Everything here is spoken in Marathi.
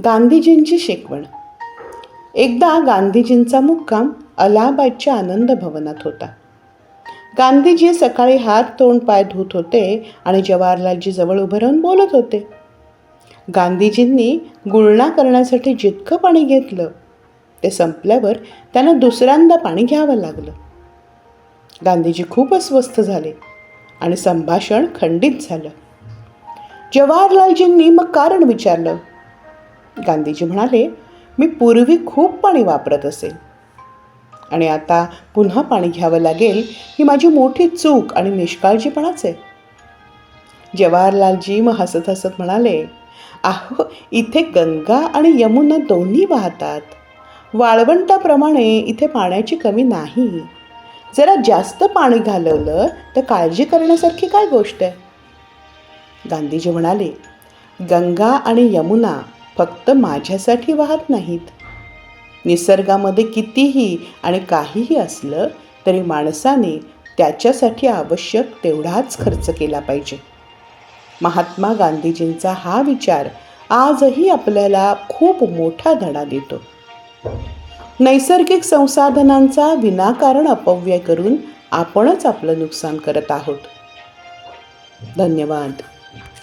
गांधीजींची शिकवण. एकदा गांधीजींचा मुक्काम अलाहाबादच्या आनंद भवनात होता. गांधीजी सकाळी हात तोंड पाय धुत होते आणि जवाहरलालजी जवळ उभं राहून बोलत होते. गांधीजींनी गुळणा करण्यासाठी जितकं पाणी घेतलं ते संपल्यावर त्यांना दुसऱ्यांदा पाणी घ्यावं लागलं. गांधीजी खूप अस्वस्थ झाले आणि संभाषण खंडित झालं. जवाहरलालजींनी मग कारण विचारलं. गांधीजी म्हणाले, मी पूर्वी खूप पाणी वापरत असेल आणि आता पुन्हा पाणी घ्यावं लागेल ही माझी मोठी चूक आणि निष्काळजीपणाच आहे. जवाहरलालजी मग हसत हसत म्हणाले, अहो, इथे गंगा आणि यमुना दोन्ही वाहतात. वाळवंटाप्रमाणे इथे पाण्याची कमी नाही. जरा जास्त पाणी घालवलं तर काळजी करण्यासारखी काय गोष्ट आहे. गांधीजी म्हणाले, गंगा आणि यमुना फक्त माझ्यासाठी वाहत नाहीत. निसर्गामध्ये कितीही आणि काहीही असलं तरी माणसाने त्याच्यासाठी आवश्यक तेवढाच खर्च केला पाहिजे. महात्मा गांधीजींचा हा विचार आजही आपल्याला खूप मोठा धडा देतो. नैसर्गिक संसाधनांचा विनाकारण अपव्यय करून आपणच आपलं नुकसान करत आहोत. धन्यवाद.